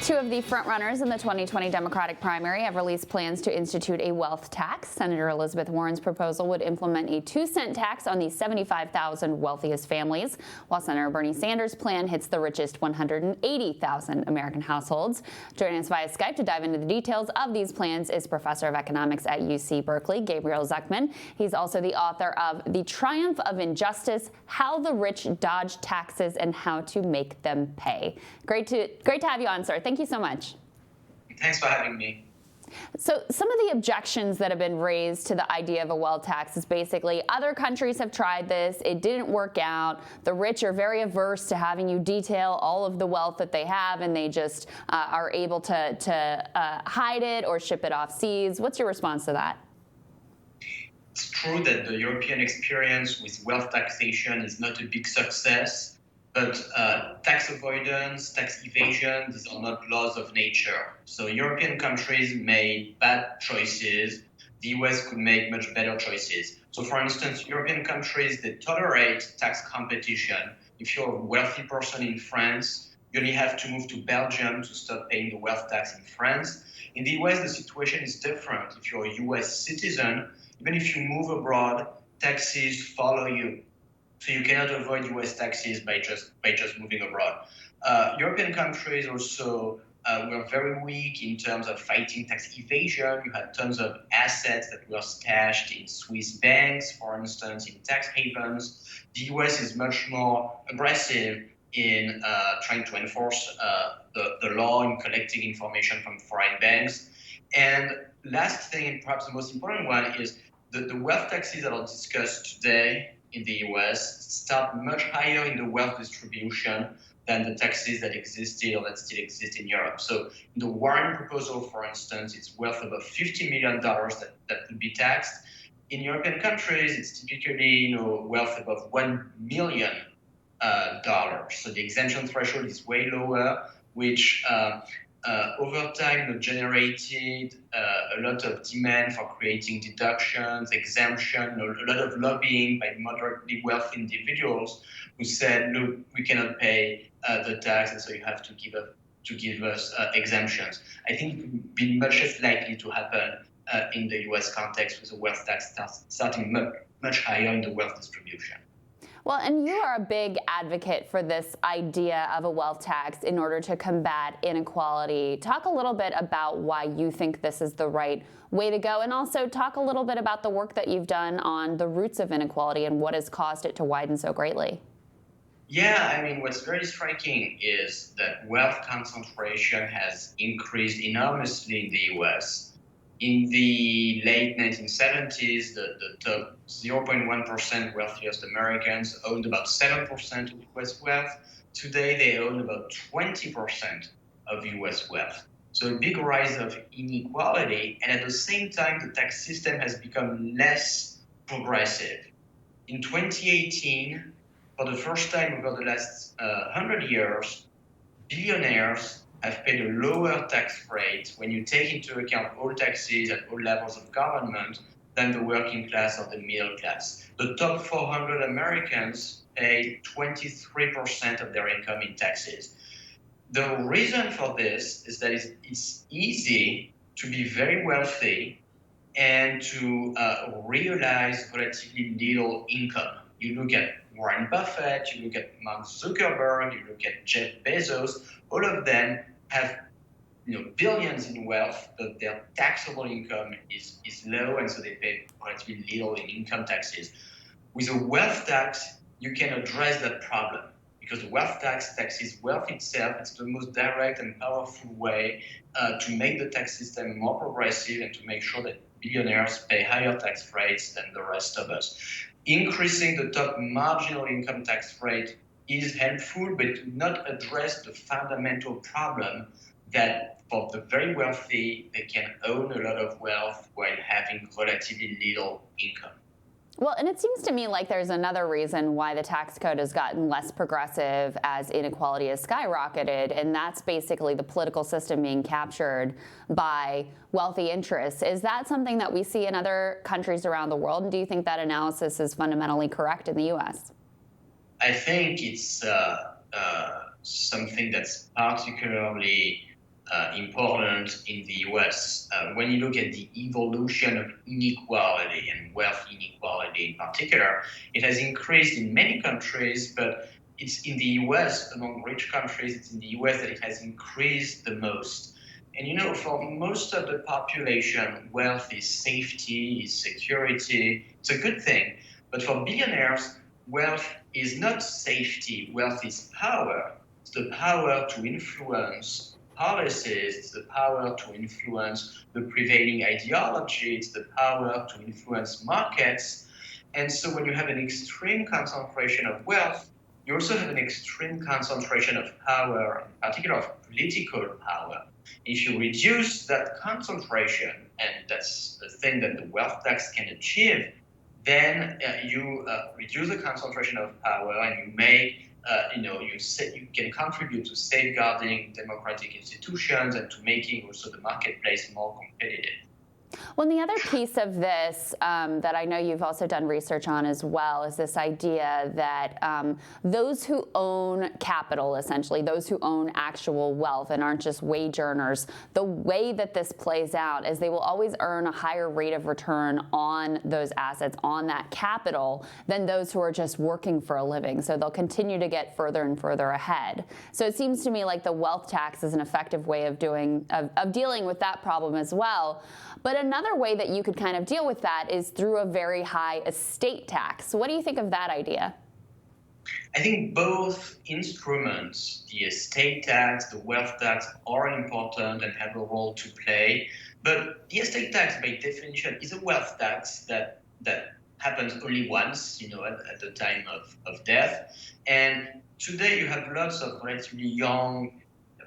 Two of the frontrunners in the 2020 Democratic primary have released plans to institute a wealth tax. Senator Elizabeth Warren's proposal would implement a 2-cent tax on the 75,000 wealthiest families, while Senator Bernie Sanders' plan hits the richest 180,000 American households. Joining us via Skype to dive into the details of these plans is Professor of Economics at UC Berkeley, Gabriel Zucman. He's also the author of The Triumph of Injustice: How the Rich Dodge Taxes and How to Make Them Pay. Great to have you on, sir. Thank you so much. Thanks for having me. So some of the objections that have been raised to the idea of a wealth tax is basically other countries have tried this. It didn't work out. The rich are very averse to having you detail all of the wealth that they have, and they just are able to hide it or ship it off seas. What's your response to that? It's true that the European experience with wealth taxation is not a big success. But tax avoidance, tax evasion, these are not laws of nature. So European countries made bad choices. The US could make much better choices. So for instance, European countries, they tolerate tax competition. If you're a wealthy person in France, you only have to move to Belgium to stop paying the wealth tax in France. In the US, the situation is different. If you're a US citizen, even if you move abroad, taxes follow you. So you cannot avoid U.S. taxes by just moving abroad. European countries also were very weak in terms of fighting tax evasion. You had tons of assets that were stashed in Swiss banks, for instance, in tax havens. The U.S. is much more aggressive in trying to enforce the law and collecting information from foreign banks. And last thing, and perhaps the most important one, is the wealth taxes that are discussed today in the US start much higher in the wealth distribution than the taxes that existed or that still exist in Europe. So in the Warren proposal, for instance, it's worth about $50 million that could be taxed. In European countries, it's typically wealth above $1 million. So the exemption threshold is way lower, which over time generated a lot of demand for creating deductions, exemption, a lot of lobbying by moderately wealthy individuals who said, look, we cannot pay the tax, and so you have to give us exemptions. I think it would be much less likely to happen in the US context with a wealth tax starting much higher in the wealth distribution. Well, and you are a big advocate for this idea of a wealth tax in order to combat inequality. Talk a little bit about why you think this is the right way to go, and also talk a little bit about the work that you've done on the roots of inequality and what has caused it to widen so greatly. Yeah, I mean, what's very striking is that wealth concentration has increased enormously in the US. In the late 1970s, the top 0.1% wealthiest Americans owned about 7% of US wealth. Today, they own about 20% of US wealth. So a big rise of inequality, and at the same time, the tax system has become less progressive. In 2018, for the first time over the last 100 years, billionaires have paid a lower tax rate when you take into account all taxes at all levels of government than the working class or the middle class. The top 400 Americans pay 23% of their income in taxes. The reason for this is that it's easy to be very wealthy and to realize relatively little income. You look at Warren Buffett, you look at Mark Zuckerberg, you look at Jeff Bezos, all of them have billions in wealth, but their taxable income is low, and so they pay relatively little in income taxes. With a wealth tax, you can address that problem because the wealth tax taxes wealth itself. It's the most direct and powerful way to make the tax system more progressive and to make sure that billionaires pay higher tax rates than the rest of us. Increasing the top marginal income tax rate is helpful, but to not address the fundamental problem that for the very wealthy, they can own a lot of wealth while having relatively little income. Well, and it seems to me like there's another reason why the tax code has gotten less progressive as inequality has skyrocketed, and that's basically the political system being captured by wealthy interests. Is that something that we see in other countries around the world, and do you think that analysis is fundamentally correct in the U.S.? I think it's something that's particularly important in the US. When you look at the evolution of inequality and wealth inequality in particular, it has increased in many countries, but it's in the US, among rich countries, it's in the US that it has increased the most. And for most of the population, wealth is safety, is security. It's a good thing. But for billionaires, wealth is not safety. Wealth is power. It's the power to influence policies. It's the power to influence the prevailing ideology. It's the power to influence markets. And so when you have an extreme concentration of wealth, you also have an extreme concentration of power, in particular of political power. If you reduce that concentration, and that's the thing that the wealth tax can achieve, then you reduce the concentration of power, and you make, you can contribute to safeguarding democratic institutions and to making also the marketplace more competitive. Well, and the other piece of this that I know you've also done research on as well is this idea that those who own capital, essentially, those who own actual wealth and aren't just wage earners, the way that this plays out is they will always earn a higher rate of return on those assets, on that capital, than those who are just working for a living. So they'll continue to get further and further ahead. So it seems to me like the wealth tax is an effective way of dealing with that problem as well. But another way that you could kind of deal with that is through a very high estate tax. What do you think of that idea? I think both instruments, the estate tax, the wealth tax, are important and have a role to play. But the estate tax, by definition, is a wealth tax that happens only once, at the time of death. And today you have lots of relatively young,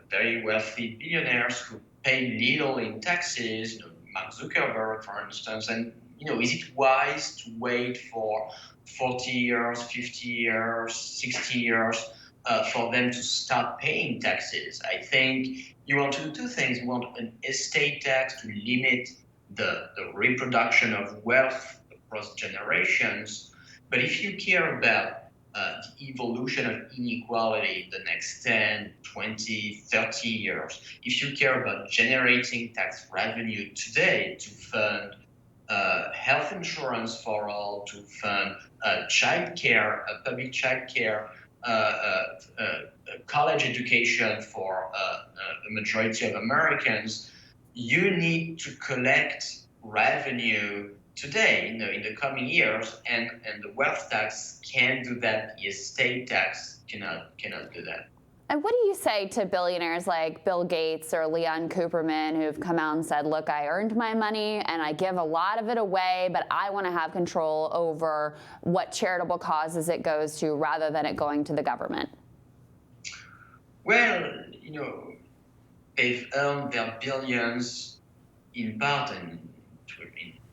very wealthy billionaires who pay little in taxes, Mark Zuckerberg, for instance, and is it wise to wait for 40 years, 50 years, 60 years for them to start paying taxes? I think you want to do two things. You want an estate tax to limit the reproduction of wealth across generations, but if you care about the evolution of inequality in the next 10, 20, 30 years, if you care about generating tax revenue today to fund health insurance for all, to fund childcare, public childcare, college education for a majority of Americans, you need to collect revenue today, in the coming years, and the wealth tax can do that. The estate tax cannot do that. And what do you say to billionaires like Bill Gates or Leon Cooperman who've come out and said, look, I earned my money and I give a lot of it away, but I want to have control over what charitable causes it goes to rather than it going to the government? Well, they've earned their billions in part and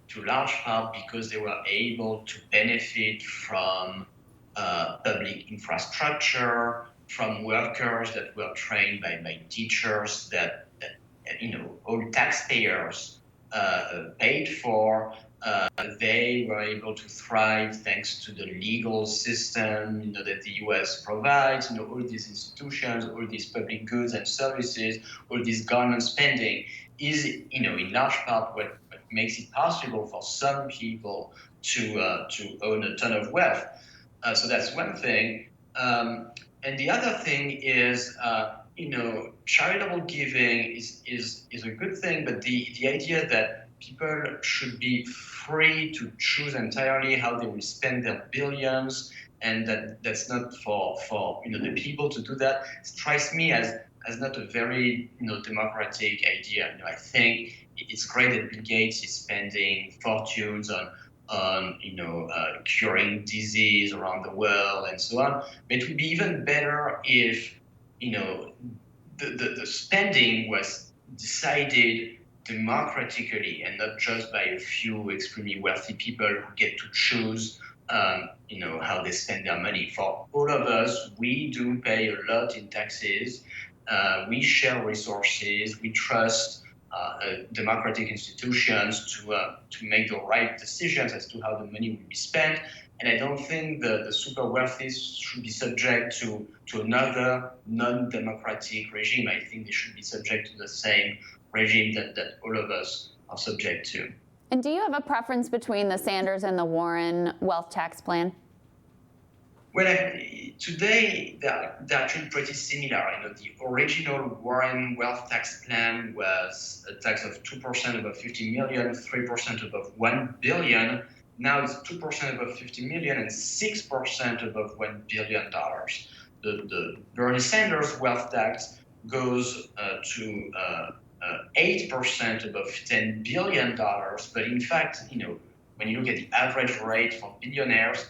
to large part because they were able to benefit from public infrastructure, from workers that were trained by teachers that all taxpayers paid for. They were able to thrive thanks to the legal system that the US provides. All these institutions, all these public goods and services, all this government spending is in large part what makes it possible for some people to own a ton of wealth. So that's one thing. And the other thing is, charitable giving is a good thing, but the idea that people should be free to choose entirely how they will spend their billions, and that's not for the people to do that, strikes me as not a very democratic idea. I think it's great that Bill Gates is spending fortunes on curing disease around the world and so on. But it would be even better if the spending was decided democratically and not just by a few extremely wealthy people who get to choose how they spend their money. For all of us, we do pay a lot in taxes. We share resources. We trust democratic institutions to make the right decisions as to how the money will be spent. And I don't think the super wealthy should be subject to another non-democratic regime. I think they should be subject to the same regime that all of us are subject to. And do you have a preference between the Sanders and the Warren wealth tax plan? Well, today they're actually pretty similar. The original Warren wealth tax plan was a tax of 2% above 50 million, 3% above 1 billion. Now it's 2% above 50 million and 6% above $1 billion. The Bernie Sanders wealth tax goes to 8% above $10 billion. But in fact, when you look at the average rate for billionaires,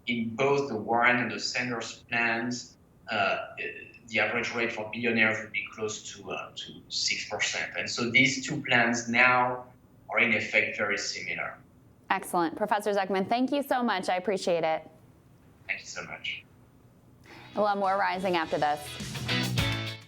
in both the Warren and the Sanders plans, the average rate for billionaires would be close to 6%. And so these two plans now are in effect very similar. Excellent. Professor Zucman, thank you so much. I appreciate it. Thank you so much. A lot more rising after this.